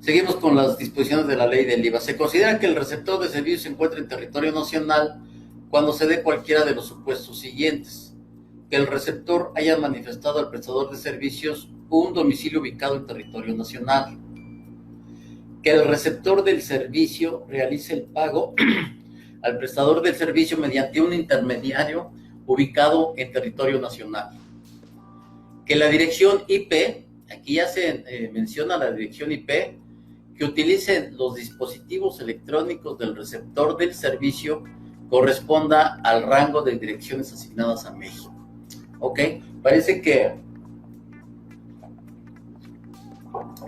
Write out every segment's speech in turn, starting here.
Seguimos con las disposiciones de la ley del IVA. Se considera que el receptor de servicios se encuentra en territorio nacional cuando se dé cualquiera de los supuestos siguientes: que el receptor haya manifestado al prestador de servicios un domicilio ubicado en territorio nacional, que el receptor del servicio realice el pago al prestador del servicio mediante un intermediario ubicado en territorio nacional, que la dirección IP, aquí ya se menciona la dirección IP, que utilicen los dispositivos electrónicos del receptor del servicio corresponda al rango de direcciones asignadas a México. Ok, parece que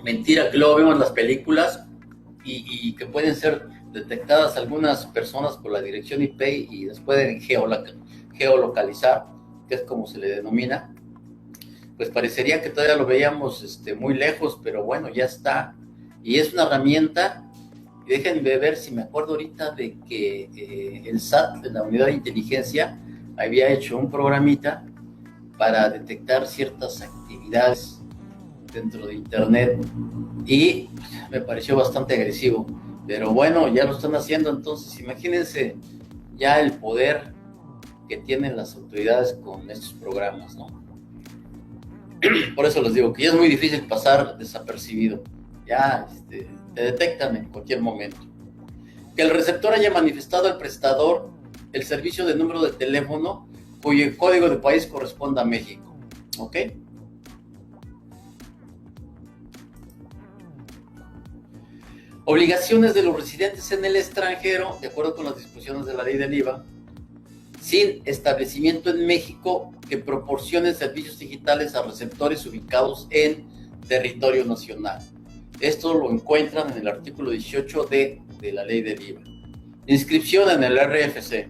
mentira, que luego vemos en las películas y que pueden ser detectadas algunas personas por la dirección IP y después de geolocalizar, que es como se le denomina. Pues parecería que todavía lo veíamos muy lejos, pero bueno, ya está. Y es una herramienta. Y déjenme ver si me acuerdo ahorita de que el SAT, de la Unidad de Inteligencia, había hecho un programita para detectar ciertas actividades dentro de Internet y me pareció bastante agresivo. Pero bueno, ya lo están haciendo, entonces imagínense ya el poder que tienen las autoridades con estos programas, ¿no? Por eso les digo que ya es muy difícil pasar desapercibido. Ya te detectan en cualquier momento. Que el receptor haya manifestado al prestador el servicio de número de teléfono cuyo código de país corresponda a México. ¿Ok? Obligaciones de los residentes en el extranjero, de acuerdo con las disposiciones de la ley del IVA, sin establecimiento en México, que proporcionen servicios digitales a receptores ubicados en territorio nacional. Esto lo encuentran en el artículo 18D de la ley del IVA. Inscripción en el RFC.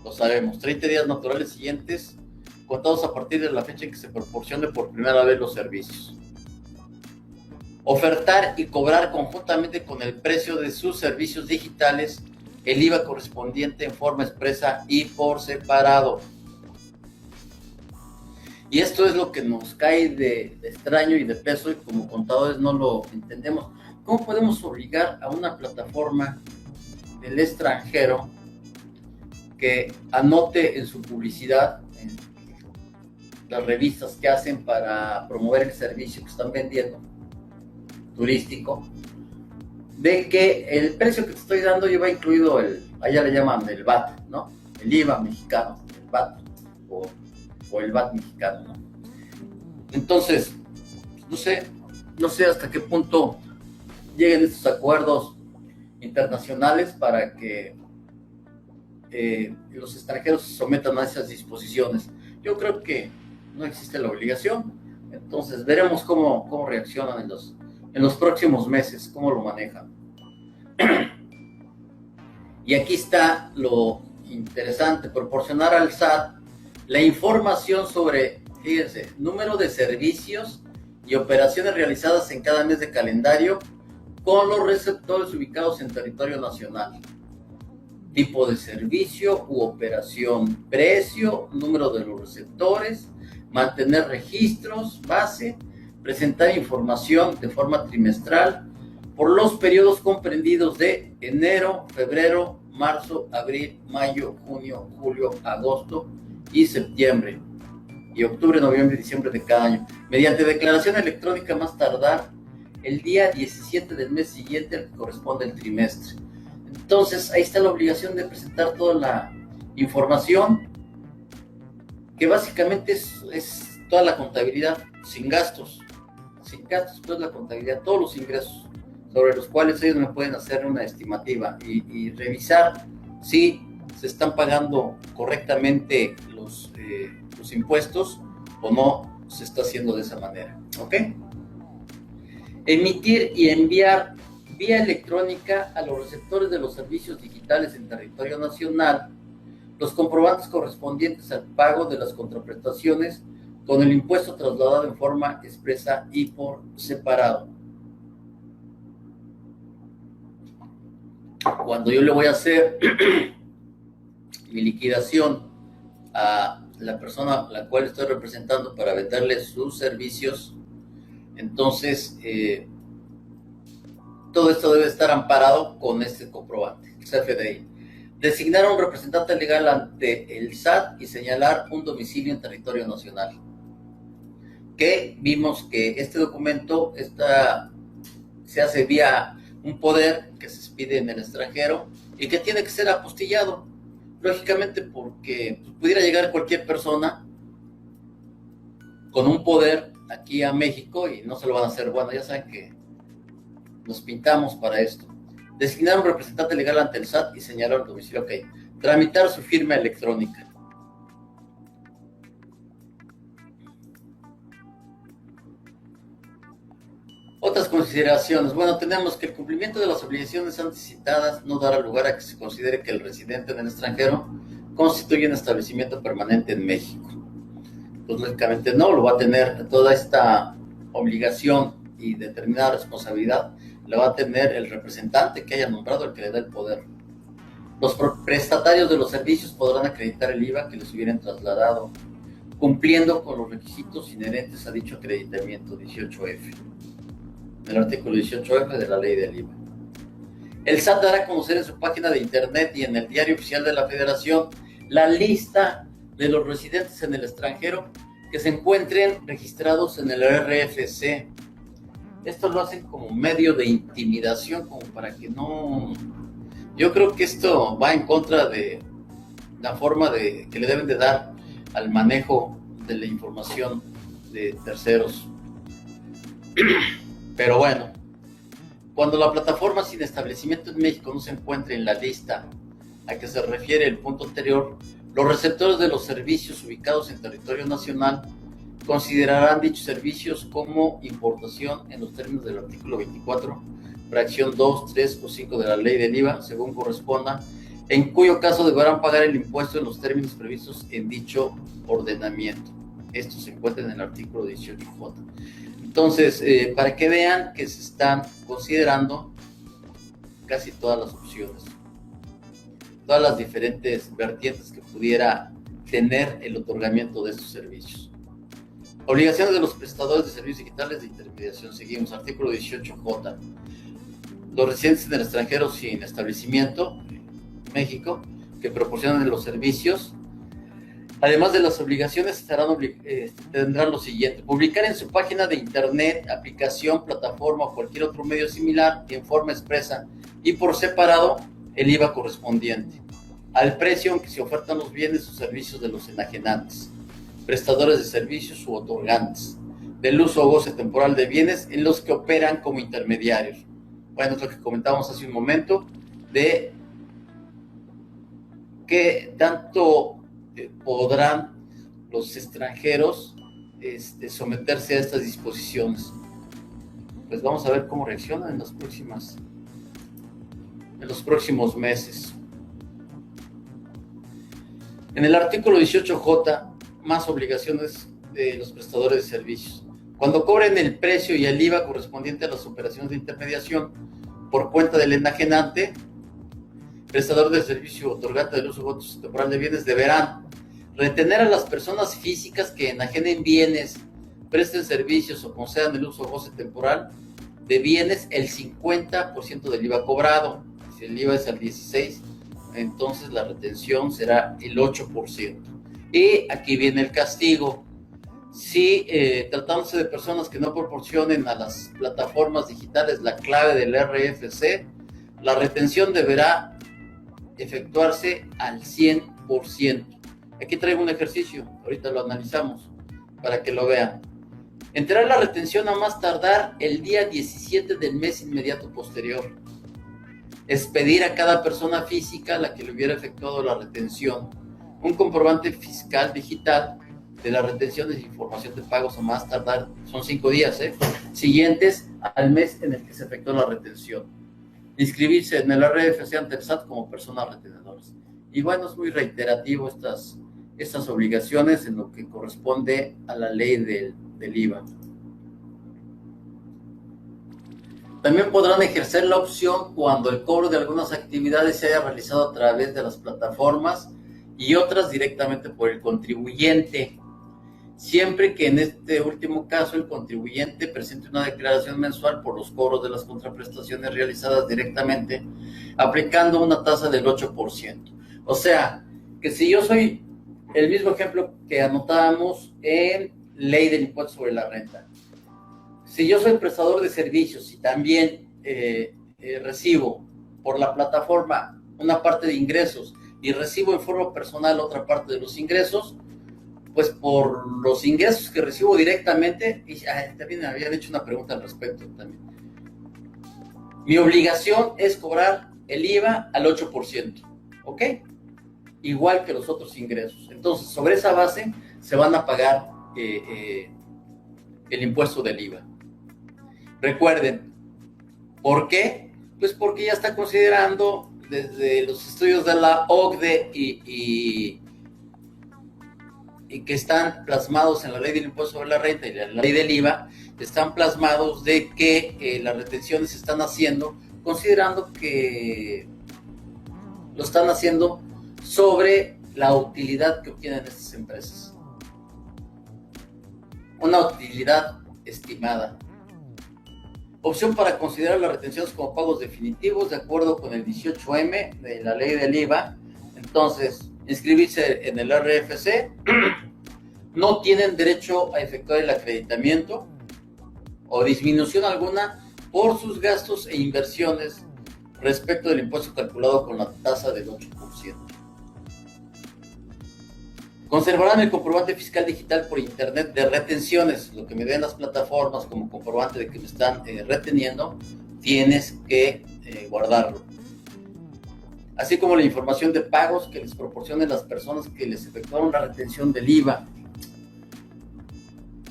Lo sabemos, 30 días naturales siguientes, contados a partir de la fecha en que se proporcione por primera vez los servicios. Ofertar y cobrar conjuntamente con el precio de sus servicios digitales el IVA correspondiente en forma expresa y por separado. Y esto es lo que nos cae de extraño y de peso, y como contadores no lo entendemos. ¿Cómo podemos obligar a una plataforma del extranjero que anote en su publicidad, en las revistas que hacen para promover el servicio que están vendiendo, turístico, de que el precio que te estoy dando lleva incluido allá le llaman el VAT, ¿no? El IVA mexicano, el VAT, o el VAT mexicano, ¿no? Entonces, no sé hasta qué punto lleguen estos acuerdos internacionales para que los extranjeros se sometan a esas disposiciones. Yo creo que no existe la obligación, entonces veremos cómo reaccionan en los próximos meses, cómo lo manejan. Y aquí está lo interesante: proporcionar al SAT la información sobre, fíjense, número de servicios y operaciones realizadas en cada mes de calendario con los receptores ubicados en territorio nacional, tipo de servicio u operación, precio, número de los receptores, mantener registros base, presentar información de forma trimestral por los periodos comprendidos de enero, febrero, marzo, abril, mayo, junio, julio, agosto y septiembre, y octubre, noviembre y diciembre de cada año, mediante declaración electrónica más tardar el día 17 del mes siguiente al que corresponde el trimestre. Entonces, ahí está la obligación de presentar toda la información, que básicamente es toda la contabilidad, sin gastos, toda la contabilidad, todos los ingresos, sobre los cuales ellos me pueden hacer una estimativa y revisar si se están pagando correctamente los impuestos o no se está haciendo de esa manera. ¿Ok? Emitir y enviar vía electrónica a los receptores de los servicios digitales en territorio nacional los comprobantes correspondientes al pago de las contraprestaciones con el impuesto trasladado en forma expresa y por separado. Cuando yo le voy a hacer mi liquidación a la persona a la cual estoy representando para venderle sus servicios, entonces Todo esto debe estar amparado con este comprobante, el CFDI. Designar a un representante legal ante el SAT y señalar un domicilio en territorio nacional. Que vimos que este documento se hace vía un poder que se expide en el extranjero y que tiene que ser apostillado, lógicamente porque pudiera llegar cualquier persona con un poder aquí a México y no se lo van a hacer. Bueno, ya saben que nos pintamos para esto. Designar un representante legal ante el SAT y señalar el domicilio. Ok. Tramitar su firma electrónica. Otras consideraciones. Bueno, tenemos que el cumplimiento de las obligaciones antes citadas no dará lugar a que se considere que el residente en el extranjero constituye un establecimiento permanente en México. Pues lógicamente no, lo va a tener toda esta obligación y determinada responsabilidad, la va a tener el representante que haya nombrado, el que le da el poder. Los prestatarios de los servicios podrán acreditar el IVA que les hubieran trasladado, cumpliendo con los requisitos inherentes a dicho acreditamiento, 18F. El artículo 18F de la ley del IVA. El SAT dará a conocer en su página de internet y en el diario oficial de la Federación la lista de los residentes en el extranjero que se encuentren registrados en el RFC. Esto lo hacen como medio de intimidación, como para que no... Yo creo que esto va en contra de la forma que le deben de dar al manejo de la información de terceros. Pero bueno, cuando la plataforma sin establecimiento en México no se encuentre en la lista a que se refiere el punto anterior, los receptores de los servicios ubicados en territorio nacional considerarán dichos servicios como importación en los términos del artículo 24, fracción 2, 3 o 5 de la ley del IVA, según corresponda, en cuyo caso deberán pagar el impuesto en los términos previstos en dicho ordenamiento. Esto se encuentra en el artículo 18J. Entonces, para que vean que se están considerando casi todas las opciones, todas las diferentes vertientes que pudiera tener el otorgamiento de estos servicios. Obligaciones de los prestadores de servicios digitales de intermediación. Seguimos, artículo 18J. Los residentes en el extranjero sin establecimiento, México, que proporcionan los servicios, además de las obligaciones, tendrán lo siguiente: publicar en su página de internet, aplicación, plataforma o cualquier otro medio similar en forma expresa y por separado el IVA correspondiente al precio en que se ofertan los bienes o servicios de los enajenantes, prestadores de servicios u otorgantes, del uso o goce temporal de bienes en los que operan como intermediarios. Bueno, es lo que comentábamos hace un momento, de que tanto podrán los extranjeros someterse a estas disposiciones. Pues vamos a ver cómo reaccionan en los próximos meses. En el artículo 18J, más obligaciones de los prestadores de servicios. Cuando cobren el precio y el IVA correspondiente a las operaciones de intermediación por cuenta del enajenante, prestador de servicio o otorgante del uso o goce temporal de bienes, deberán retener a las personas físicas que enajenen bienes, presten servicios o concedan el uso o goce temporal de bienes el 50% del IVA cobrado. Si el IVA es al 16%, entonces la retención será el 8%. Y aquí viene el castigo. Si tratándose de personas que no proporcionen a las plataformas digitales la clave del RFC, la retención deberá efectuarse al 100%. Aquí traigo un ejercicio, ahorita lo analizamos para que lo vean. Entrará la retención a más tardar el día 17 del mes inmediato posterior. Expedir a cada persona física a la que le hubiera efectuado la retención un comprobante fiscal digital de la retención de información de pagos a más tardar, son 5 días, siguientes al mes en el que se efectuó la retención. Inscribirse en el RFC ante el SAT como personas retenedoras. Y bueno, es muy reiterativo estas obligaciones en lo que corresponde a la ley del IVA. También podrán ejercer la opción cuando el cobro de algunas actividades se haya realizado a través de las plataformas y otras directamente por el contribuyente. siempre que en este último caso el contribuyente presente una declaración mensual por los cobros de las contraprestaciones realizadas directamente, aplicando una tasa del 8%. O sea, que si yo soy el mismo ejemplo que anotábamos en ley del impuesto sobre la renta, si yo soy prestador de servicios y también recibo por la plataforma una parte de ingresos y recibo en forma personal otra parte de los ingresos, pues por los ingresos que recibo directamente, y también me habían hecho una pregunta al respecto también, mi obligación es cobrar el IVA al 8%, ¿ok? Igual que los otros ingresos. Entonces, sobre esa base se van a pagar el impuesto del IVA. Recuerden, ¿por qué? Pues porque ya está considerando desde los estudios de la OCDE y que están plasmados en la ley del impuesto sobre la renta y la ley del IVA, están plasmados de que las retenciones se están haciendo, considerando que lo están haciendo sobre la utilidad que obtienen estas empresas. Una utilidad estimada. Opción para considerar las retenciones como pagos definitivos de acuerdo con el 18M de la ley del IVA. Entonces, inscribirse en el RFC, no tienen derecho a efectuar el acreditamiento o disminución alguna por sus gastos e inversiones respecto del impuesto calculado con la tasa del 8%. Conservarán el comprobante fiscal digital por internet de retenciones, lo que me den las plataformas como comprobante de que me están reteniendo, tienes que guardarlo. Así como la información de pagos que les proporcionen las personas que les efectuaron la retención del IVA.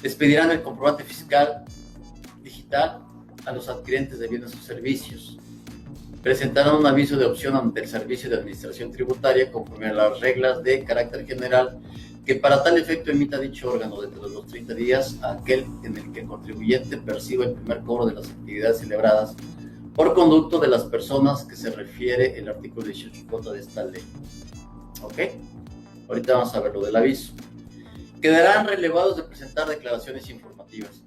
Les pedirán el comprobante fiscal digital a los adquirentes de bienes o servicios. Presentarán un aviso de opción ante el Servicio de Administración Tributaria conforme a las reglas de carácter general que para tal efecto emita dicho órgano dentro de los 30 días a aquel en el que el contribuyente perciba el primer cobro de las actividades celebradas por conducto de las personas que se refiere el artículo 18 de esta ley. ¿Ok? Ahorita vamos a ver lo del aviso. Quedarán relevados de presentar declaraciones informativas.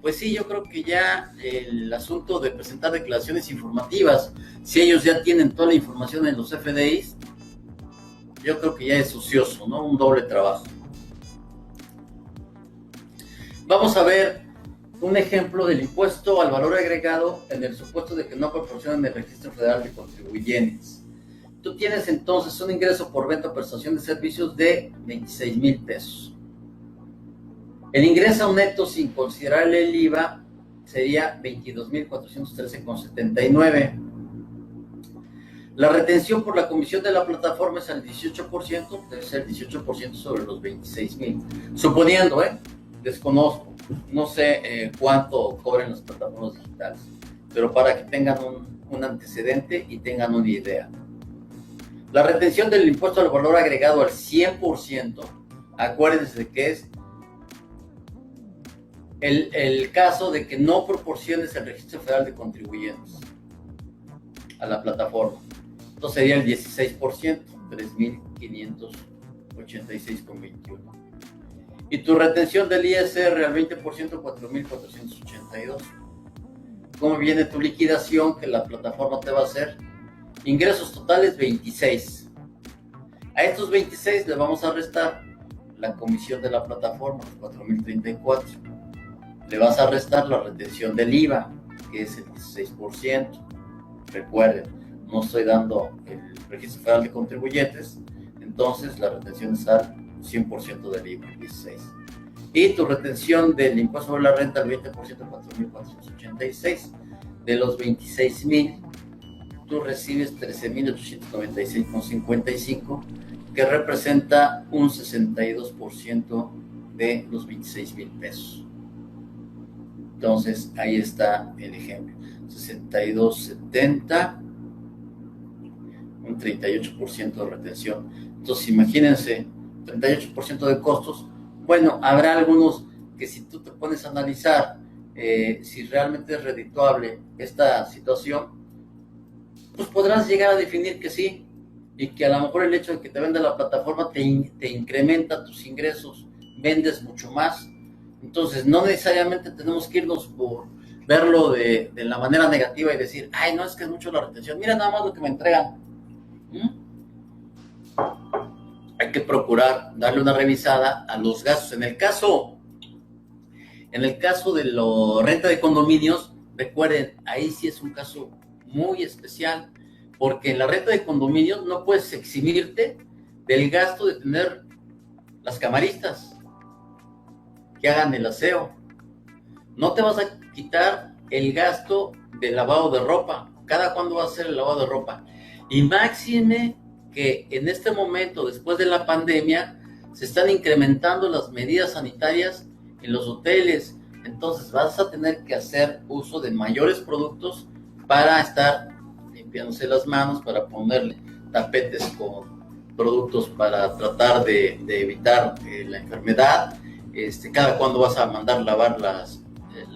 Pues sí, yo creo que ya el asunto de presentar declaraciones informativas, si ellos ya tienen toda la información en los FDIs, yo creo que ya es ocioso, ¿no? Un doble trabajo. Vamos a ver un ejemplo del impuesto al valor agregado en el supuesto de que no proporcionan el Registro Federal de Contribuyentes. Tú tienes entonces un ingreso por venta o prestación de servicios de 26,000 pesos. El ingreso neto sin considerar el IVA sería 22,413,79. La retención por la comisión de la plataforma es al 18%, debe ser el 18% sobre los 26,000. Suponiendo, desconozco, no sé cuánto cobran las plataformas digitales, pero para que tengan un antecedente y tengan una idea. La retención del impuesto al valor agregado al 100%, acuérdense de que es el caso de que no proporciones el Registro Federal de Contribuyentes a la plataforma. Entonces sería el 16%, 3,586,21. Y tu retención del ISR al 20%, 4,482. ¿Cómo viene tu liquidación que la plataforma te va a hacer? Ingresos totales 26. A estos 26 le vamos a restar la comisión de la plataforma, 4,034. Le vas a restar la retención del IVA, que es el 16%. Recuerden, no estoy dando el Registro Federal de Contribuyentes, entonces la retención es al 100% del IVA, 16. Y tu retención del impuesto sobre la renta al 20%, 4,486. De los 26,000, tú recibes 13,896,55, que representa un 62% de los 26,000 pesos. Entonces, ahí está el ejemplo. 62,70, un 38% de retención. Entonces, imagínense, 38% de costos. Bueno, habrá algunos que si tú te pones a analizar si realmente es redituable esta situación, pues podrás llegar a definir que sí, y que a lo mejor el hecho de que te venda la plataforma te incrementa tus ingresos vendes mucho más. Entonces, no necesariamente tenemos que irnos por verlo de la manera negativa y decir, ay, no, es que es mucho la retención, mira nada más lo que me entregan. Hay que procurar darle una revisada a los gastos. En el caso de la renta de condominios, recuerden, ahí sí es un caso muy especial, porque en la renta de condominios no puedes eximirte del gasto de tener las camaristas que hagan el aseo. No te vas a quitar el gasto del lavado de ropa. ¿Cada cuándo va a ser el lavado de ropa? Y máxime que en este momento, después de la pandemia, se están incrementando las medidas sanitarias en los hoteles. Entonces vas a tener que hacer uso de mayores productos para estar limpiándose las manos, para ponerle tapetes con productos para tratar de evitar la enfermedad. Cada cuándo vas a mandar lavar la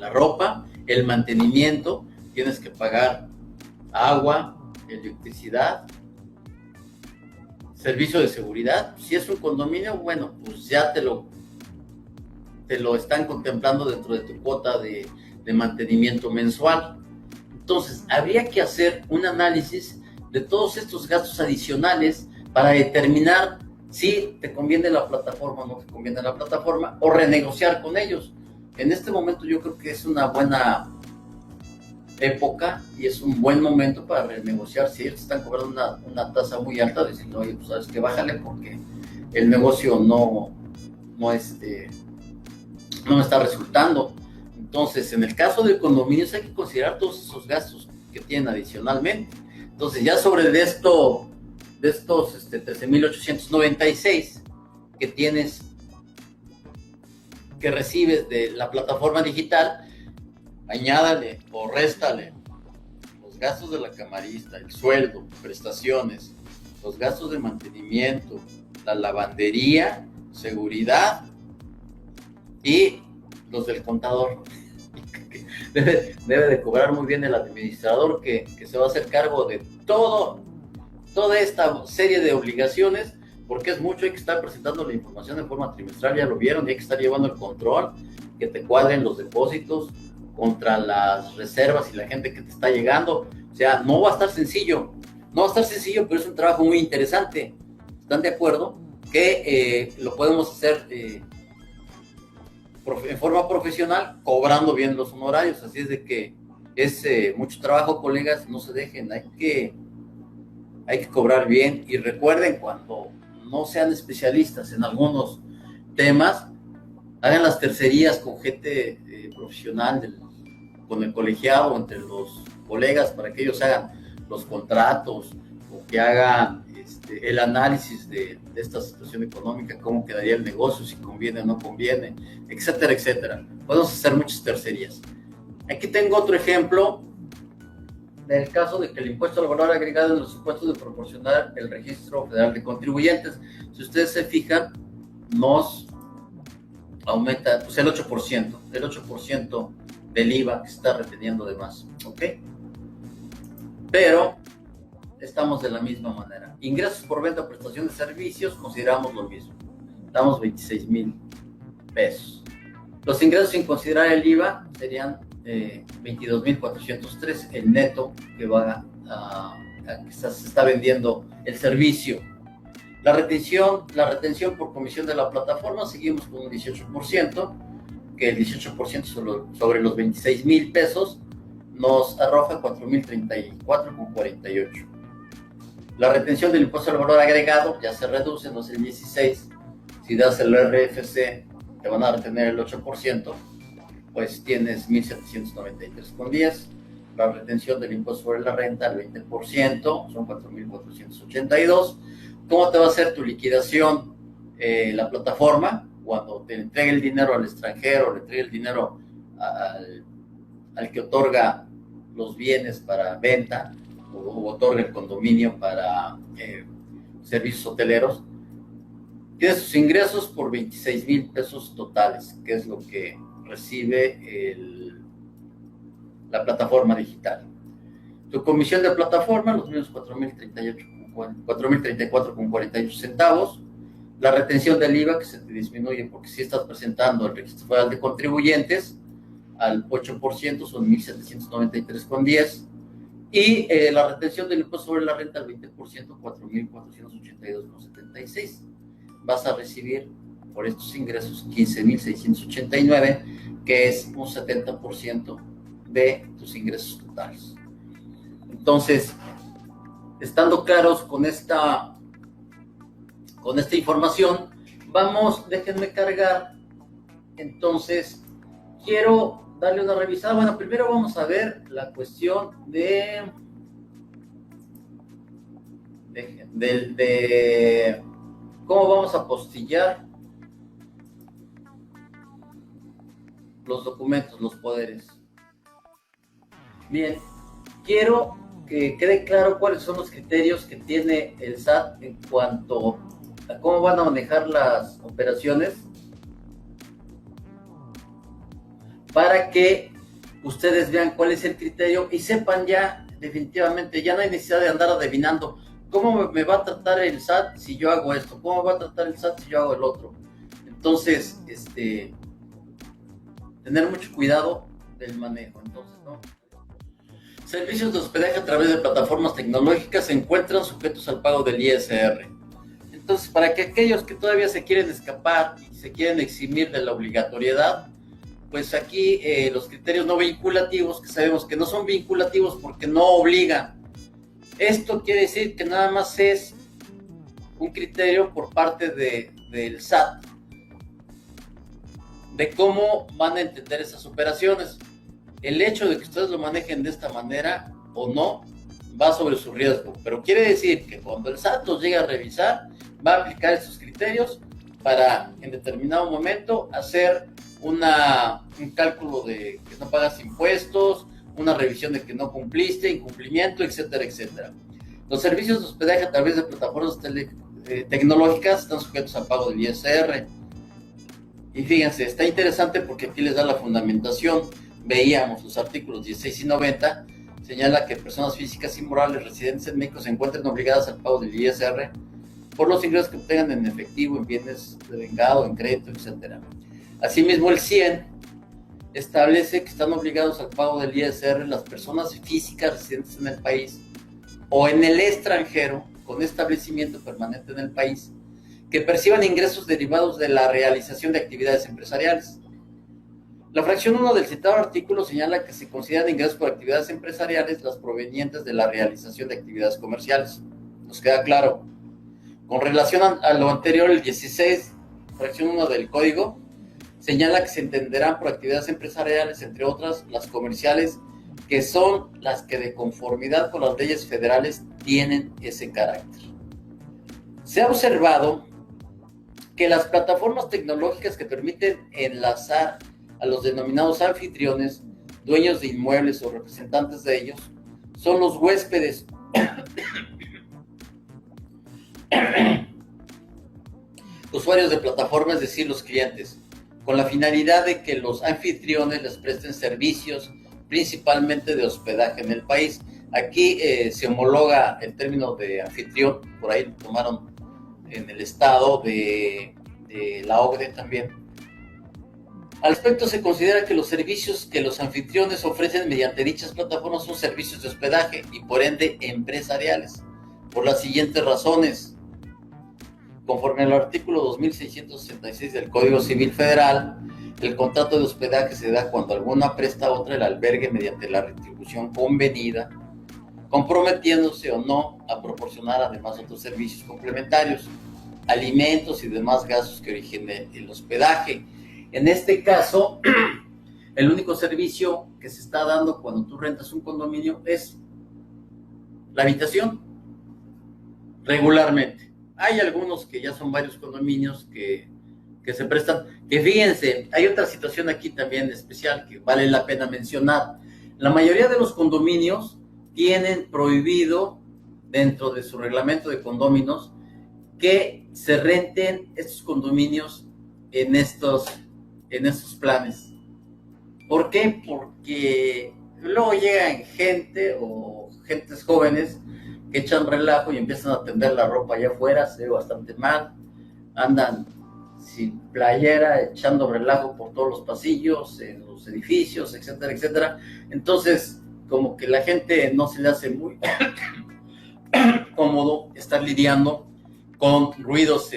ropa, el mantenimiento, tienes que pagar agua, electricidad, servicio de seguridad. Si es un condominio, bueno, pues ya te lo están contemplando dentro de tu cuota de mantenimiento mensual. Entonces, habría que hacer un análisis de todos estos gastos adicionales para determinar si te conviene la plataforma o no te conviene la plataforma, o renegociar con ellos. En este momento yo creo que es una buena época y es un buen momento para renegociar. Si ellos están cobrando una tasa muy alta, decir, oye, pues sabes que bájale porque el negocio no me está resultando. Entonces, en el caso de condominios hay que considerar todos esos gastos que tienen adicionalmente. Entonces, ya sobre de estos 13,896 que tienes, que recibes de la plataforma digital, añádale o réstale los gastos de la camarista, el sueldo, prestaciones, los gastos de mantenimiento, la lavandería, seguridad y los del contador. Debe de cobrar muy bien el administrador que se va a hacer cargo de toda esta serie de obligaciones, porque es mucho. Hay que estar presentando la información de forma trimestral, ya lo vieron, y hay que estar llevando el control, que te cuadren los depósitos contra las reservas y la gente que te está llegando. O sea, no va a estar sencillo, pero es un trabajo muy interesante. ¿Están de acuerdo? Que lo podemos hacer en forma profesional, cobrando bien los honorarios. Así es de que es mucho trabajo, colegas, no se dejen, hay que cobrar bien. Y recuerden, cuando no sean especialistas en algunos temas, hagan las tercerías con gente profesional, con el colegiado, entre los colegas, para que ellos hagan los contratos o que hagan el análisis de esta situación económica, cómo quedaría el negocio, si conviene o no conviene, etcétera, etcétera. Podemos hacer muchas tercerías. Aquí tengo otro ejemplo del caso de que el impuesto al valor agregado en los supuestos de proporcionar el registro federal de contribuyentes. Si ustedes se fijan, nos aumenta pues el 8% del IVA que se está reteniendo de más, ¿ok? Pero estamos de la misma manera. Ingresos por venta o prestación de servicios, consideramos lo mismo. Damos 26,000 pesos. Los ingresos sin considerar el IVA serían 22,403, el neto que va que se está vendiendo el servicio. La retención por comisión de la plataforma, seguimos con un 18%, que el 18% sobre los 26,000 pesos nos arroja 4,034,48. La retención del impuesto al valor agregado ya se reduce, no es el 16. Si das el RFC, te van a retener el 8%, pues tienes 1,793,10. La retención del impuesto sobre la renta, el 20%, son 4,482. ¿Cómo te va a hacer tu liquidación la plataforma? Cuando te entregue el dinero al extranjero, le entregue el dinero al que otorga los bienes para venta, o otorga el condominio para servicios hoteleros, tienes sus ingresos por 26,000 pesos totales, que es lo que recibe la plataforma digital. Tu comisión de plataforma, los mismos 4,034,48 centavos. La retención del IVA que se te disminuye porque si estás presentando el registro federal de contribuyentes al 8%, son 1.793,10. Y la retención del impuesto sobre la renta al 20%, 4.482,76. Vas a recibir por estos ingresos 15.689, que es un 70% de tus ingresos totales. Entonces, estando claros con esta información, déjenme cargar. Entonces, quiero darle una revisada. Bueno, primero vamos a ver la cuestión de cómo vamos a postillar los documentos, los poderes. Bien, quiero que quede claro cuáles son los criterios que tiene el SAT en cuanto a cómo van a manejar las operaciones, para que ustedes vean cuál es el criterio y sepan ya definitivamente, ya no hay necesidad de andar adivinando cómo me va a tratar el SAT si yo hago esto, cómo va a tratar el SAT si yo hago el otro. Entonces, tener mucho cuidado del manejo. Entonces, ¿no? Servicios de hospedaje a través de plataformas tecnológicas se encuentran sujetos al pago del ISR. Entonces, para que aquellos que todavía se quieren escapar y se quieren eximir de la obligatoriedad, pues aquí los criterios no vinculativos, que sabemos que no son vinculativos porque no obligan. Esto quiere decir que nada más es un criterio por parte del SAT de cómo van a entender esas operaciones. El hecho de que ustedes lo manejen de esta manera o no va sobre su riesgo, pero quiere decir que cuando el SAT los llegue a revisar, va a aplicar esos criterios para en determinado momento hacer un cálculo de que no pagas impuestos, una revisión de que no cumpliste, incumplimiento, etcétera, etcétera. Los servicios de hospedaje a través de plataformas tecnológicas están sujetos al pago del ISR. Y fíjense, está interesante porque aquí les da la fundamentación. Veíamos los artículos 16 y 90, señala que personas físicas y morales residentes en México se encuentran obligadas al pago del ISR por los ingresos que obtengan en efectivo, en bienes de vengado, en crédito, etcétera. Asimismo, el 100 establece que están obligados al pago del ISR las personas físicas residentes en el país o en el extranjero con establecimiento permanente en el país que perciban ingresos derivados de la realización de actividades empresariales. La fracción 1 del citado artículo señala que se consideran ingresos por actividades empresariales las provenientes de la realización de actividades comerciales. ¿Nos queda claro? Con relación a lo anterior, el 16, fracción 1 del código, señala que se entenderán por actividades empresariales, entre otras, las comerciales, que son las que de conformidad con las leyes federales tienen ese carácter. Se ha observado que las plataformas tecnológicas que permiten enlazar a los denominados anfitriones, dueños de inmuebles o representantes de ellos, son los huéspedes usuarios de plataformas, es decir, los clientes, con la finalidad de que los anfitriones les presten servicios, principalmente de hospedaje en el país. Aquí se homologa el término de anfitrión, por ahí lo tomaron en el estado de la OCDE también. Al respecto, se considera que los servicios que los anfitriones ofrecen mediante dichas plataformas son servicios de hospedaje y por ende empresariales, por las siguientes razones. Conforme al artículo 2666 del Código Civil Federal, el contrato de hospedaje se da cuando alguna presta a otra el albergue mediante la retribución convenida, comprometiéndose o no a proporcionar además otros servicios complementarios, alimentos y demás gastos que origine el hospedaje. En este caso, el único servicio que se está dando cuando tú rentas un condominio es la habitación, regularmente. Hay algunos que ya son varios condominios que se prestan, que fíjense, hay otra situación aquí también especial que vale la pena mencionar. La mayoría de los condominios tienen prohibido, dentro de su reglamento de condominios, que se renten estos condominios en estos planes. ¿Por qué? Porque luego llegan gente o gentes jóvenes que echan relajo y empiezan a tender la ropa allá afuera, se ve bastante mal. andan sin playera, echando relajo por todos los pasillos, en los edificios, etcétera, etcétera. Entonces, como que la gente no se le hace muy cómodo estar lidiando con ruidos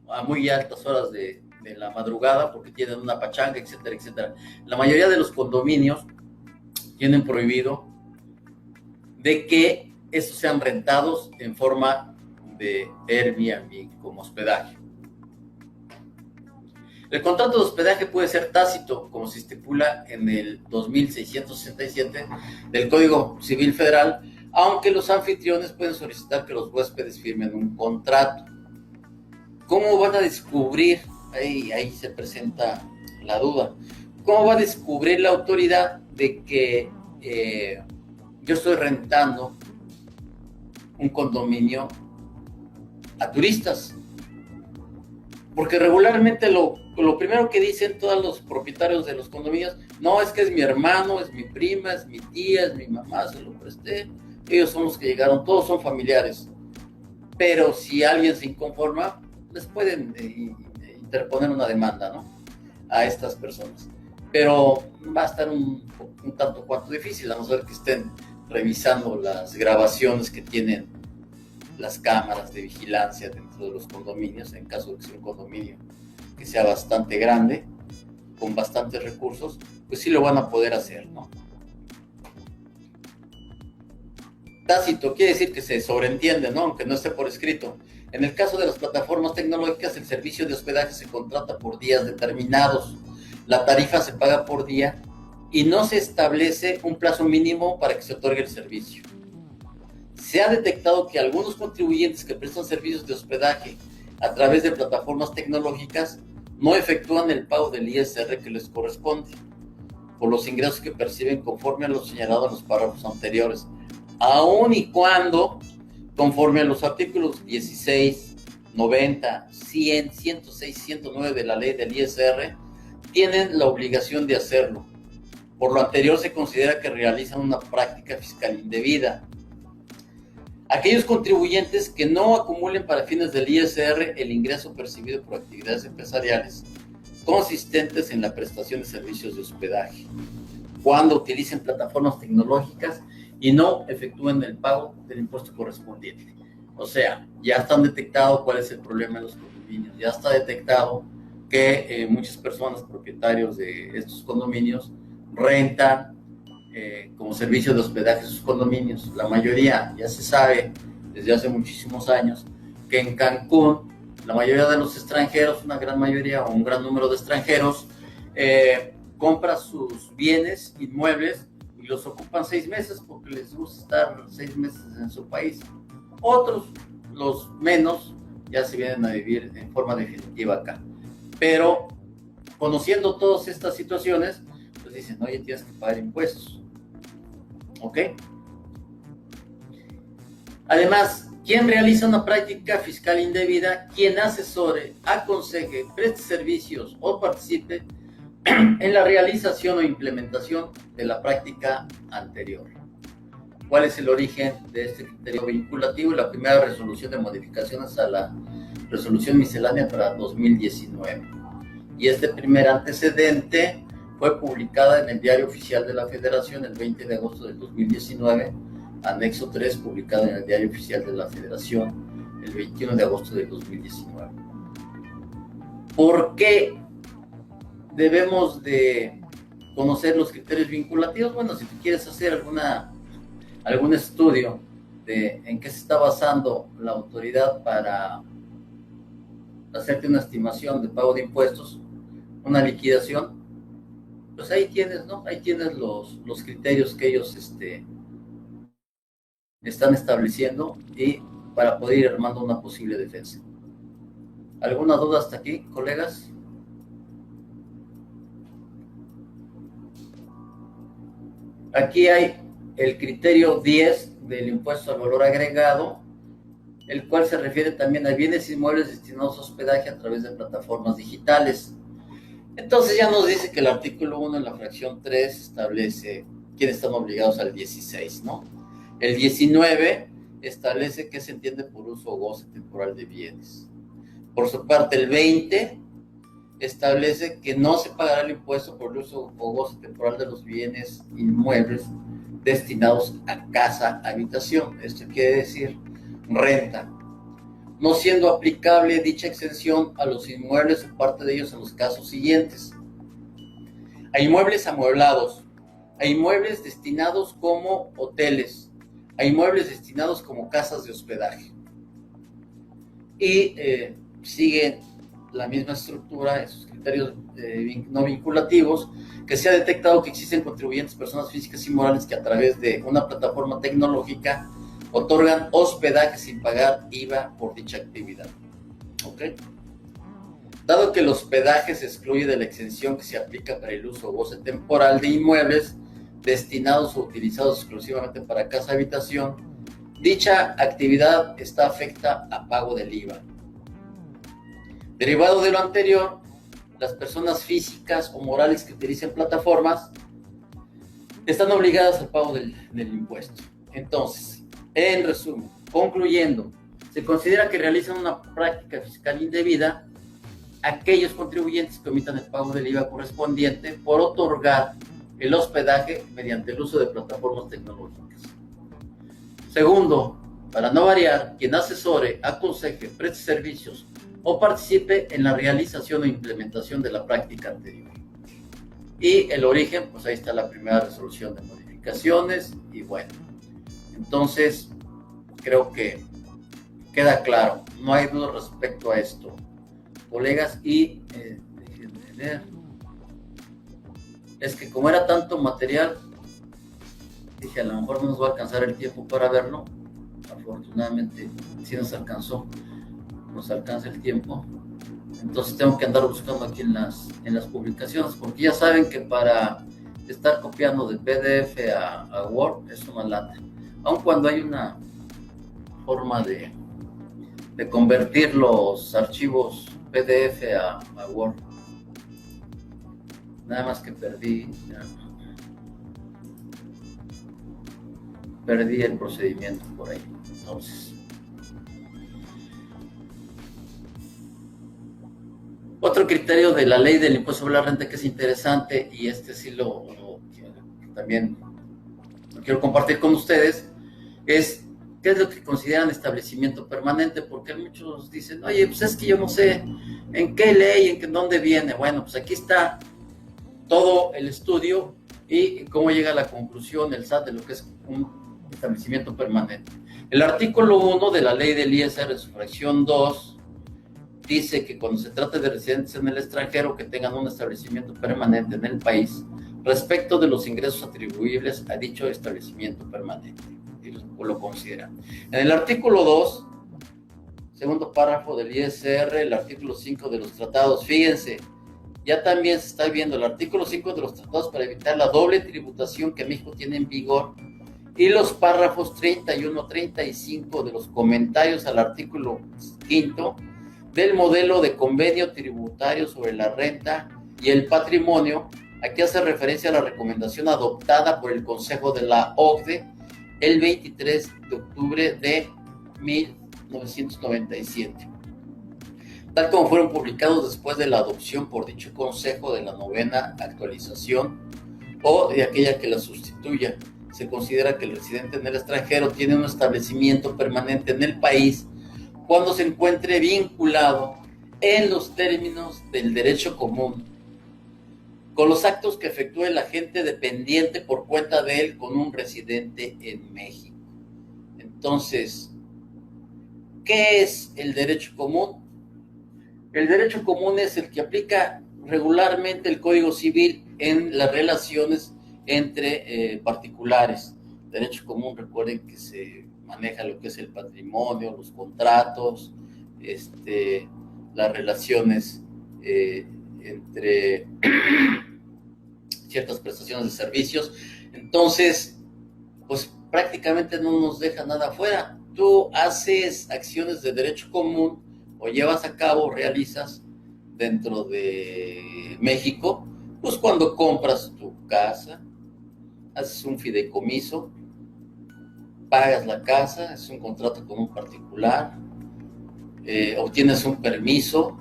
a muy altas horas de la madrugada porque tienen una pachanga, etcétera, etcétera. La mayoría de los condominios tienen prohibido de que estos sean rentados en forma de Airbnb como hospedaje. El contrato de hospedaje puede ser tácito, como se estipula en el 2667 del Código Civil Federal, aunque los anfitriones pueden solicitar que los huéspedes firmen un contrato. ¿Cómo van a descubrir? Ahí se presenta la duda. ¿Cómo va a descubrir la autoridad de que yo estoy rentando un condominio a turistas? Porque regularmente lo primero que dicen todos los propietarios de los condominios, no, es que es mi hermano, es mi prima, es mi tía, es mi mamá, se lo presté, ellos son los que llegaron, todos son familiares. Pero si alguien se inconforma, les pueden interponer una demanda, ¿no?, a estas personas. Pero va a estar un tanto cuanto difícil, a no ser que estén revisando las grabaciones que tienen las cámaras de vigilancia dentro de los condominios, en caso de que sea un condominio que sea bastante grande, con bastantes recursos, pues sí lo van a poder hacer, ¿no? Tácito quiere decir que se sobreentiende, ¿no?, aunque no esté por escrito. En el caso de las plataformas tecnológicas, el servicio de hospedaje se contrata por días determinados. La tarifa se paga por día y no se establece un plazo mínimo para que se otorgue el servicio. Se ha detectado que algunos contribuyentes que prestan servicios de hospedaje a través de plataformas tecnológicas no efectúan el pago del ISR que les corresponde por los ingresos que perciben conforme a lo señalado en los párrafos anteriores, aun y cuando, conforme a los artículos 16, 90, 100, 106, 109 de la ley del ISR, tienen la obligación de hacerlo. Por lo anterior, se considera que realizan una práctica fiscal indebida. Aquellos contribuyentes que no acumulen para fines del ISR el ingreso percibido por actividades empresariales consistentes en la prestación de servicios de hospedaje, cuando utilicen plataformas tecnológicas y no efectúen el pago del impuesto correspondiente. O sea, ya están detectado cuál es el problema en los condominios, ya está detectado que muchas personas propietarios de estos condominios rentan como servicio de hospedaje sus condominios. La mayoría, ya se sabe desde hace muchísimos años, que en Cancún, la mayoría de los extranjeros, una gran mayoría o un gran número de extranjeros, compra sus bienes inmuebles y los ocupan 6 meses porque les gusta estar 6 meses en su país. Otros, los menos, ya se vienen a vivir en forma definitiva acá. Pero conociendo todas estas situaciones, pues dicen, oye, tienes que pagar impuestos. ¿Ok? Además, quien realiza una práctica fiscal indebida, quien asesore, aconseje, preste servicios o participe en la realización o implementación de la práctica anterior. ¿Cuál es el origen de este criterio vinculativo? La primera resolución de modificaciones a la resolución miscelánea para 2019. Y este primer antecedente fue publicada en el Diario Oficial de la Federación el 20 de agosto del 2019, anexo 3, publicado en el Diario Oficial de la Federación el 21 de agosto del 2019. ¿Por qué debemos de conocer los criterios vinculativos? Bueno, si tú quieres hacer algún estudio de en qué se está basando la autoridad para hacerte una estimación de pago de impuestos, una liquidación, pues ahí tienes, ¿no? Ahí tienes los criterios que ellos están estableciendo y para poder ir armando una posible defensa. ¿Alguna duda hasta aquí, colegas? Aquí hay el criterio 10 del impuesto al valor agregado, el cual se refiere también a bienes inmuebles destinados a hospedaje a través de plataformas digitales. Entonces ya nos dice que el artículo 1 en la fracción 3 establece quiénes están obligados al 16, ¿no? El 19 establece qué se entiende por uso o goce temporal de bienes. Por su parte, el 20 establece que no se pagará el impuesto por el uso o goce temporal de los bienes inmuebles destinados a casa, habitación. Esto quiere decir renta, no siendo aplicable dicha exención a los inmuebles o parte de ellos en los casos siguientes: a inmuebles amueblados, a inmuebles destinados como hoteles, a inmuebles destinados como casas de hospedaje. Y sigue la misma estructura en sus criterios no vinculativos, que se ha detectado que existen contribuyentes, personas físicas y morales, que a través de una plataforma tecnológica otorgan hospedaje sin pagar IVA por dicha actividad. ¿Ok? Dado que el hospedaje se excluye de la exención que se aplica para el uso o goce temporal de inmuebles destinados o utilizados exclusivamente para casa-habitación, dicha actividad está afecta a pago del IVA. Derivado de lo anterior, las personas físicas o morales que utilicen plataformas están obligadas al pago del impuesto. Entonces, en resumen, concluyendo, se considera que realizan una práctica fiscal indebida aquellos contribuyentes que omitan el pago del IVA correspondiente por otorgar el hospedaje mediante el uso de plataformas tecnológicas. Segundo, para no variar, quien asesore, aconseje, preste servicios o participe en la realización o implementación de la práctica anterior. Y el origen, pues ahí está la primera resolución de modificaciones. Y bueno, entonces creo que queda claro, no hay duda respecto a esto, colegas. Y déjenme ver, es que como era tanto material, dije, a lo mejor no nos va a alcanzar el tiempo para verlo. Afortunadamente sí nos alcanza el tiempo. Entonces tengo que andar buscando aquí en las publicaciones, porque ya saben que para estar copiando de PDF a Word es una lata, aun cuando hay una forma de convertir los archivos PDF a Word. Nada más que perdí el procedimiento por ahí. Entonces, otro criterio de la ley del impuesto sobre la renta que es interesante, y sí también lo quiero compartir con ustedes, es qué es lo que consideran establecimiento permanente, porque muchos dicen, oye, pues es que yo no sé en qué ley, en dónde viene. Bueno, pues aquí está todo el estudio y cómo llega a la conclusión el SAT de lo que es un establecimiento permanente. El artículo 1 de la ley del ISR, en su fracción 2, dice que cuando se trata de residentes en el extranjero que tengan un establecimiento permanente en el país, respecto de los ingresos atribuibles a dicho establecimiento permanente, y lo consideran. En el artículo 2, segundo párrafo del ISR, el artículo 5 de los tratados, fíjense, ya también se está viendo el artículo 5 de los tratados para evitar la doble tributación que México tiene en vigor, y los párrafos 31, 35 de los comentarios al artículo 5 del modelo de convenio tributario sobre la renta y el patrimonio. Aquí hace referencia a la recomendación adoptada por el Consejo de la OCDE el 23 de octubre de 1997, tal como fueron publicados después de la adopción por dicho Consejo de la novena actualización o de aquella que la sustituya. Se considera que el residente en el extranjero tiene un establecimiento permanente en el país cuando se encuentre vinculado en los términos del derecho común con los actos que efectúe el agente dependiente por cuenta de él con un residente en México. Entonces, ¿qué es el derecho común? El derecho común es el que aplica regularmente el Código Civil en las relaciones entre particulares. Derecho común, recuerden que se maneja lo que es el patrimonio, los contratos, las relaciones entre ciertas prestaciones de servicios. Entonces, pues prácticamente no nos deja nada afuera. Tú haces acciones de derecho común o llevas a cabo, realizas dentro de México, pues cuando compras tu casa, haces un fideicomiso, pagas la casa, es un contrato con un particular, obtienes un permiso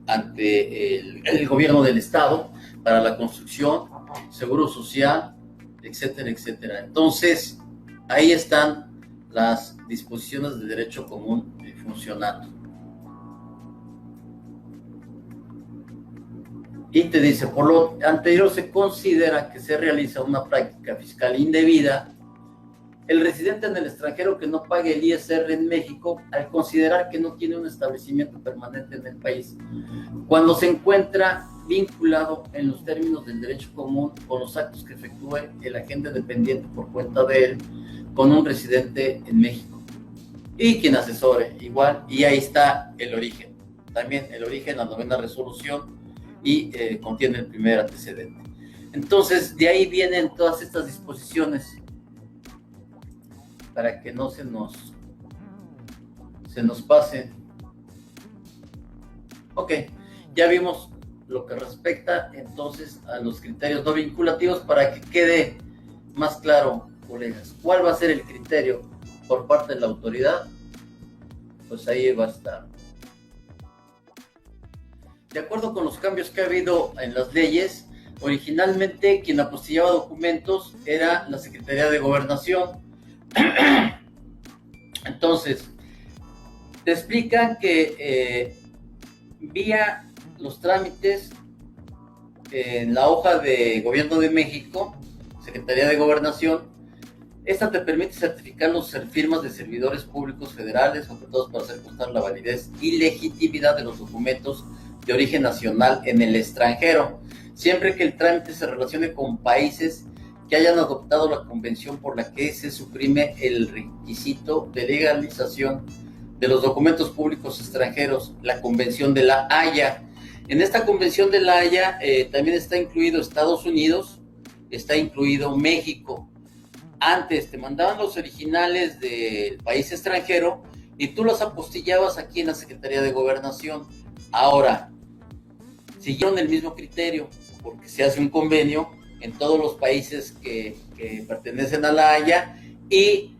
ante el gobierno del estado para la construcción, seguro social, etcétera, etcétera. Entonces, ahí están las disposiciones de derecho común funcionando. Y te dice, por lo anterior se considera que se realiza una práctica fiscal indebida el residente en el extranjero que no pague el ISR en México al considerar que no tiene un establecimiento permanente en el país, cuando se encuentra vinculado en los términos del derecho común con los actos que efectúe el agente dependiente por cuenta de él con un residente en México y quien asesore igual, y ahí está el origen, también el origen, la novena resolución, y contiene el primer antecedente. Entonces, de ahí vienen todas estas disposiciones para que no se nos pase. Ok, ya vimos lo que respecta entonces a los criterios no vinculativos. Para que quede más claro, colegas, ¿cuál va a ser el criterio por parte de la autoridad? Pues ahí va a estar. De acuerdo con los cambios que ha habido en las leyes, originalmente quien apostillaba documentos era la Secretaría de Gobernación. Entonces, te explican que vía los trámites en la hoja de Gobierno de México, Secretaría de Gobernación, esta te permite certificar las firmas de servidores públicos federales contratados para hacer constar la validez y legitimidad de los documentos de origen nacional en el extranjero, siempre que el trámite se relacione con países que hayan adoptado la convención por la que se suprime el requisito de legalización de los documentos públicos extranjeros, la Convención de La Haya. En esta Convención de La Haya también está incluido Estados Unidos, está incluido México. Antes te mandaban los originales del país extranjero y tú los apostillabas aquí en la Secretaría de Gobernación. Ahora, siguieron el mismo criterio, porque se hace un convenio en todos los países que pertenecen a La Haya, y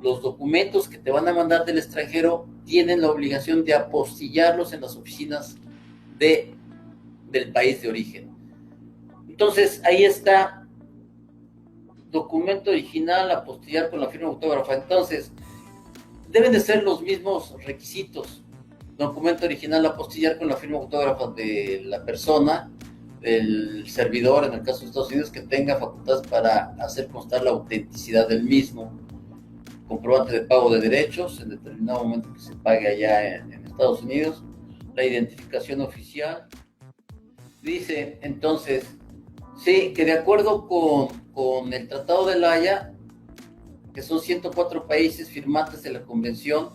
los documentos que te van a mandar del extranjero tienen la obligación de apostillarlos en las oficinas del país de origen. Entonces, ahí está, documento original, apostillar con la firma autógrafa. Entonces, deben de ser los mismos requisitos. Documento original, apostillar con la firma autógrafa de la persona, del servidor, en el caso de Estados Unidos, que tenga facultades para hacer constar la autenticidad del mismo. Comprobante de pago de derechos en determinado momento que se pague allá en Estados Unidos. La identificación oficial. Dice, entonces, sí, que de acuerdo con el Tratado de La Haya, que son 104 países firmantes de la Convención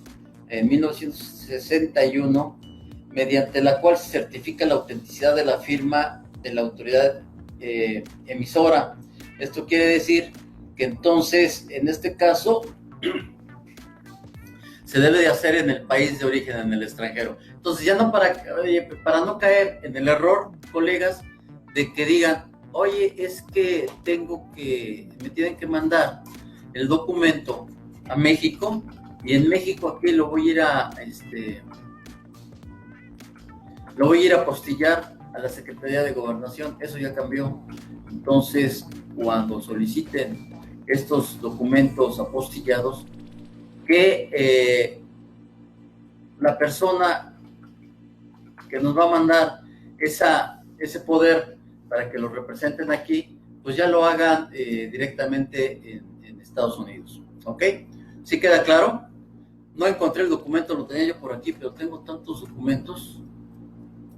en 1961, mediante la cual se certifica la autenticidad de la firma de la autoridad emisora. Esto quiere decir que entonces, en este caso, se debe de hacer en el país de origen, en el extranjero. Entonces, ya no para no caer en el error, colegas, de que digan, oye, es que me tienen que mandar el documento a México, y en México aquí lo voy a ir a apostillar a la Secretaría de Gobernación. Eso ya cambió. Entonces, cuando soliciten estos documentos apostillados, que la persona que nos va a mandar ese poder para que lo representen aquí, pues ya lo hagan directamente en Estados Unidos. ¿Ok? ¿Sí queda claro? No encontré el documento, lo tenía yo por aquí, pero tengo tantos documentos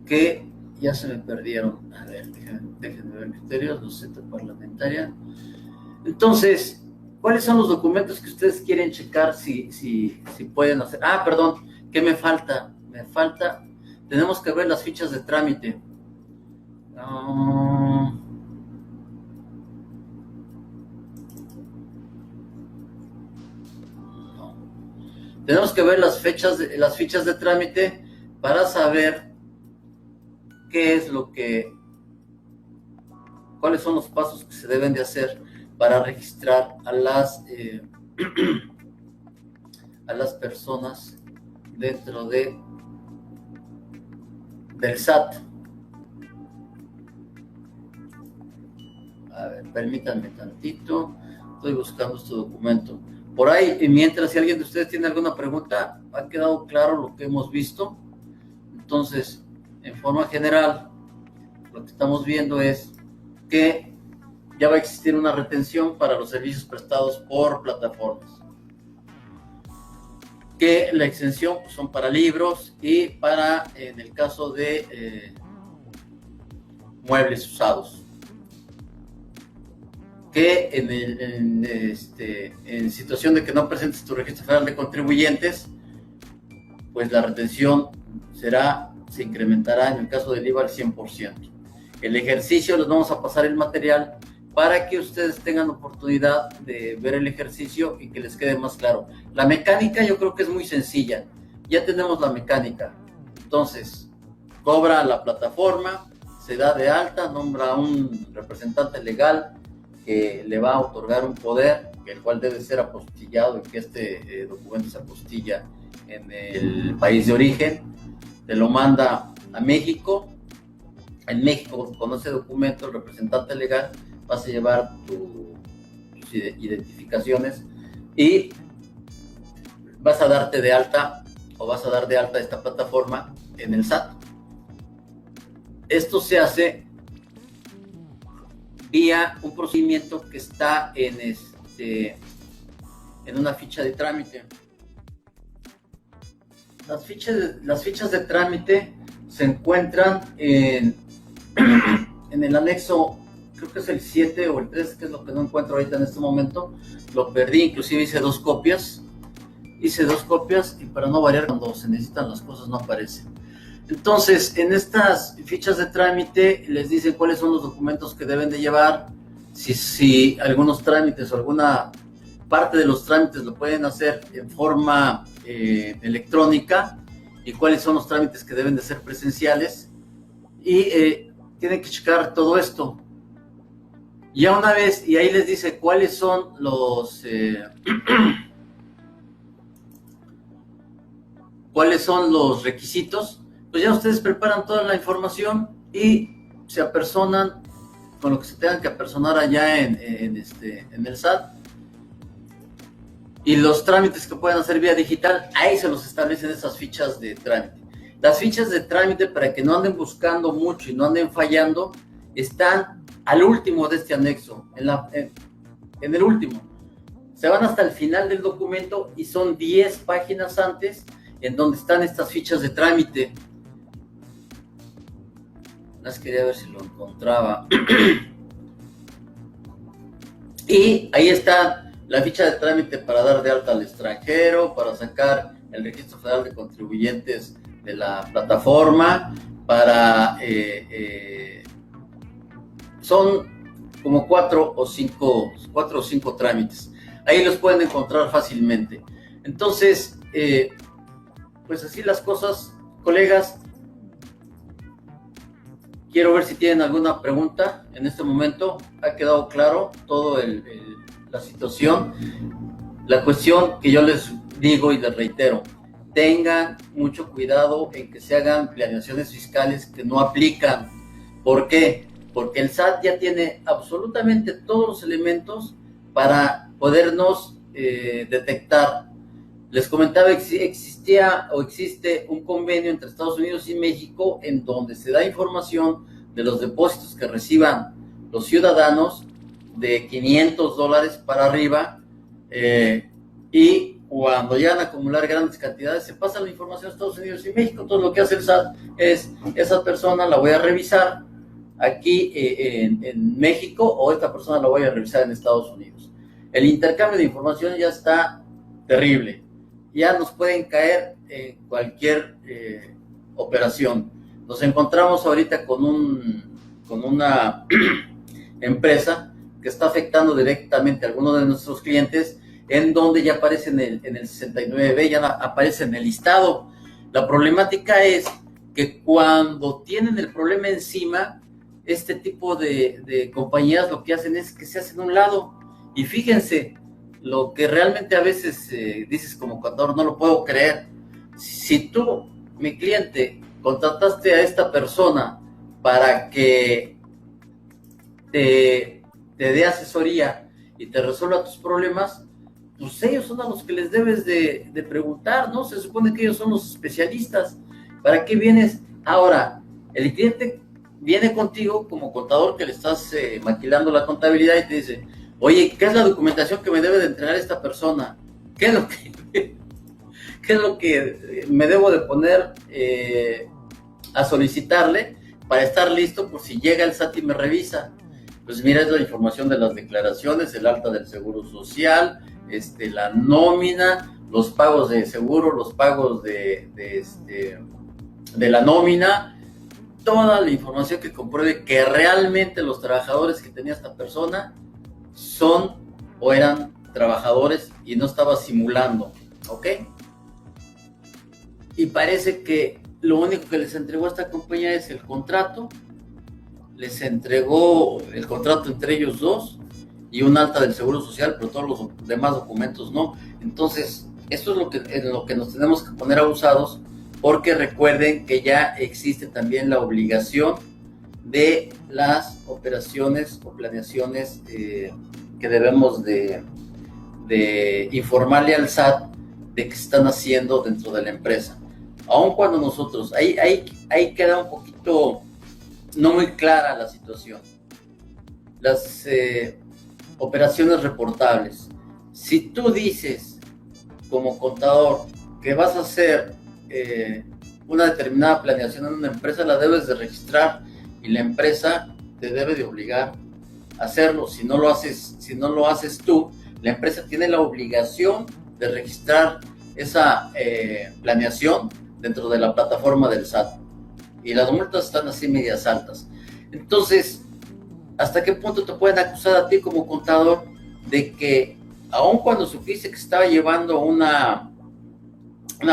que ya se me perdieron. A ver, déjenme ver criterios, docente parlamentaria. Entonces, ¿cuáles son los documentos que ustedes quieren checar si pueden hacer? Ah, perdón, ¿qué me falta? Tenemos que ver las fichas de trámite. Tenemos que ver las fichas de trámite para saber cuáles son los pasos que se deben de hacer para registrar a las personas dentro del SAT. A ver, permítanme tantito, estoy buscando este documento. Por ahí, mientras si alguien de ustedes tiene alguna pregunta, ha quedado claro lo que hemos visto. Entonces, en forma general, lo que estamos viendo es que ya va a existir una retención para los servicios prestados por plataformas. Que la exención pues, son para libros y para, en el caso de muebles usados. Que en situación de que no presentes tu registro federal de contribuyentes, pues la retención se incrementará en el caso del IVA al 100%. El ejercicio, les vamos a pasar el material para que ustedes tengan oportunidad de ver el ejercicio y que les quede más claro. La mecánica yo creo que es muy sencilla. Ya tenemos la mecánica. Entonces, cobra la plataforma, se da de alta, nombra a un representante legal que le va a otorgar un poder, el cual debe ser apostillado y que este documento se apostilla en el país de origen. Te lo manda a México. En México, con ese documento, el representante legal vas a llevar tus identificaciones y vas a darte de alta o vas a dar de alta esta plataforma en el SAT. Esto se hace vía un procedimiento que está en una ficha de trámite. Las fichas de trámite se encuentran en el anexo, creo que es el 7 o el 3, que es lo que no encuentro ahorita en este momento. Lo perdí, inclusive hice dos copias y para no variar, cuando se necesitan las cosas no aparecen. Entonces, en estas fichas de trámite les dicen cuáles son los documentos que deben de llevar, si algunos trámites o alguna parte de los trámites lo pueden hacer en forma electrónica y cuáles son los trámites que deben de ser presenciales y tienen que checar todo esto. Ya una vez, y ahí les dice cuáles son los requisitos, pues ya ustedes preparan toda la información y se apersonan con lo que se tengan que apersonar allá en el SAT. Y los trámites que puedan hacer vía digital, ahí se los establecen esas fichas de trámite. Las fichas de trámite, para que no anden buscando mucho y no anden fallando, están al último de este anexo, en el último. Se van hasta el final del documento y son 10 páginas antes en donde están estas fichas de trámite. Las quería ver si lo encontraba. Y ahí está la ficha de trámite para dar de alta al extranjero, para sacar el registro federal de contribuyentes de la plataforma, para son como 4 o 5 trámites. Ahí los pueden encontrar fácilmente. Entonces, pues así las cosas, colegas. Quiero ver si tienen alguna pregunta en este momento. ¿Ha quedado claro todo la situación? La cuestión que yo les digo y les reitero, tengan mucho cuidado en que se hagan planeaciones fiscales que no aplican. ¿Por qué? Porque el SAT ya tiene absolutamente todos los elementos para podernos detectar. Les comentaba, existía o existe un convenio entre Estados Unidos y México en donde se da información de los depósitos que reciban los ciudadanos de $500 para arriba, y cuando llegan a acumular grandes cantidades se pasa la información a Estados Unidos y México. Entonces lo que hace el SAT es, esa persona la voy a revisar aquí en México, o esta persona la voy a revisar en Estados Unidos. El intercambio de información ya está terrible. Ya nos pueden caer en cualquier operación. Nos encontramos ahorita con una empresa que está afectando directamente a algunos de nuestros clientes, en donde ya aparece en el 69B, ya aparece en el listado. La problemática es que cuando tienen el problema encima, este tipo de compañías lo que hacen es que se hacen a un lado. Y fíjense, lo que realmente a veces dices como contador, no lo puedo creer. Si tú, mi cliente, contrataste a esta persona para que te dé asesoría y te resuelva tus problemas, pues ellos son a los que les debes de preguntar, ¿no? Se supone que ellos son los especialistas. ¿Para qué vienes? Ahora, el cliente viene contigo como contador que le estás maquilando la contabilidad y te dice, oye, ¿qué es la documentación que me debe de entregar esta persona? ¿Qué es lo que, qué es lo que me debo de poner a solicitarle para estar listo por si llega el SAT y me revisa? Pues mira, es la información de las declaraciones, el alta del seguro social, la nómina, los pagos de seguro, los pagos de la nómina, toda la información que compruebe que realmente los trabajadores que tenía esta persona son o eran trabajadores y no estaba simulando, ¿ok? Y parece que lo único que les entregó a esta compañía es el contrato, les entregó el contrato entre ellos dos y un alta del seguro social, pero todos los demás documentos no. Entonces, esto es en lo que nos tenemos que poner abusados, porque recuerden que ya existe también la obligación de las operaciones o planeaciones que debemos de informarle al SAT de que están haciendo dentro de la empresa. Aun cuando nosotros, ahí queda un poquito no muy clara la situación. Las operaciones reportables. Si tú dices como contador que vas a hacer una determinada planeación en una empresa, la debes de registrar y la empresa te debe de obligar a hacerlo. Si no lo haces tú, la empresa tiene la obligación de registrar esa planeación dentro de la plataforma del SAT. Y las multas están así medias altas. Entonces, ¿hasta qué punto te pueden acusar a ti como contador de que, aun cuando supiste que estaba llevando una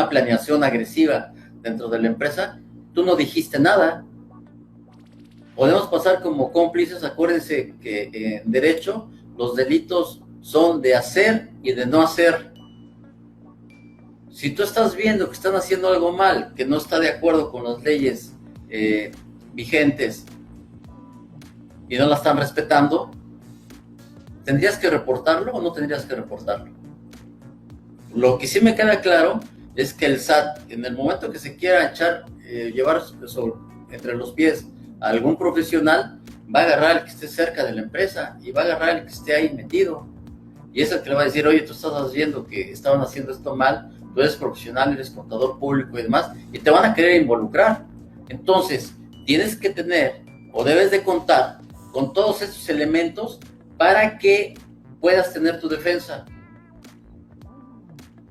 planeación agresiva dentro de la empresa, tú no dijiste nada? Podemos pasar como cómplices. Acuérdense que en derecho los delitos son de hacer y de no hacer. Si tú estás viendo que están haciendo algo mal, que no está de acuerdo con las leyes vigentes y no la están respetando, ¿tendrías que reportarlo o no tendrías que reportarlo? Lo que sí me queda claro es que el SAT, en el momento que se quiera llevar entre los pies a algún profesional, va a agarrar al que esté cerca de la empresa y va a agarrar al que esté ahí metido, y es el que le va a decir, oye, tú estás viendo que estaban haciendo esto mal, tú eres profesional, eres contador público y demás, y te van a querer involucrar. Entonces, tienes que tener o debes de contar con todos estos elementos para que puedas tener tu defensa.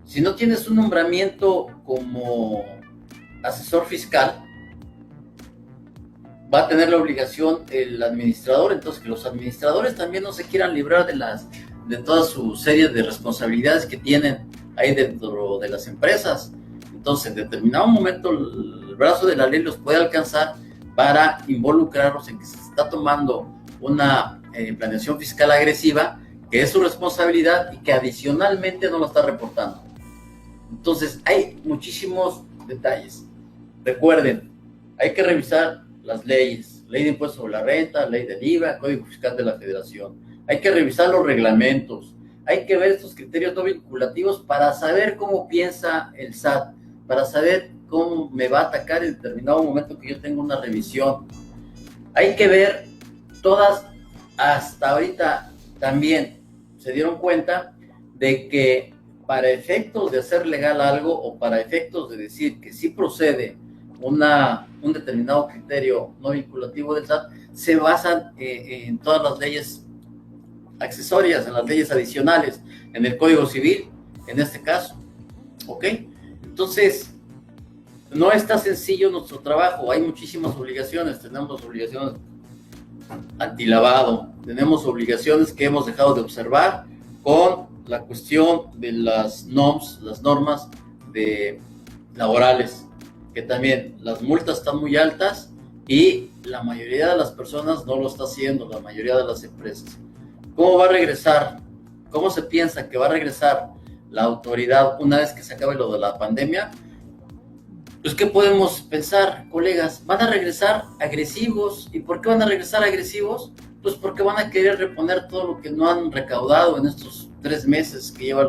Si no tienes un nombramiento como asesor fiscal, va a tener la obligación el administrador. Entonces, que los administradores también no se quieran librar de toda su serie de responsabilidades que tienen ahí dentro de las empresas. Entonces, en determinado momento, el brazo de la ley los puede alcanzar para involucrarlos en que se está tomando una planeación fiscal agresiva, que es su responsabilidad y que adicionalmente no lo está reportando. Entonces, hay muchísimos detalles. Recuerden, hay que revisar las leyes, ley de impuestos sobre la renta, ley del IVA, Código Fiscal de la Federación. Hay que revisar los reglamentos, hay que ver estos criterios no vinculativos para saber cómo piensa el SAT, para saber cómo me va a atacar en determinado momento que yo tenga una revisión. Hay que ver todas, hasta ahorita también se dieron cuenta de que para efectos de hacer legal algo o para efectos de decir que sí procede un determinado criterio no vinculativo del SAT, se basan en todas las leyes accesorias, en las leyes adicionales, en el Código Civil, en este caso, ¿ok? Entonces, no está sencillo nuestro trabajo, hay muchísimas obligaciones. Tenemos obligaciones antilavado, tenemos obligaciones que hemos dejado de observar con la cuestión de las normas laborales, que también las multas están muy altas y la mayoría de las personas no lo está haciendo, la mayoría de las empresas. ¿Cómo va a regresar? ¿Cómo se piensa que va a regresar la autoridad una vez que se acabe lo de la pandemia? Pues, ¿qué podemos pensar, colegas? Van a regresar agresivos. ¿Y por qué van a regresar agresivos? Pues porque van a querer reponer todo lo que no han recaudado en estos 3 meses que lleva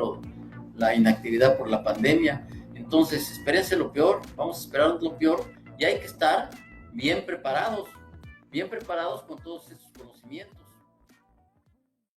la inactividad por la pandemia. Entonces, espérense lo peor, vamos a esperar lo peor y hay que estar bien preparados con todos estos conocimientos.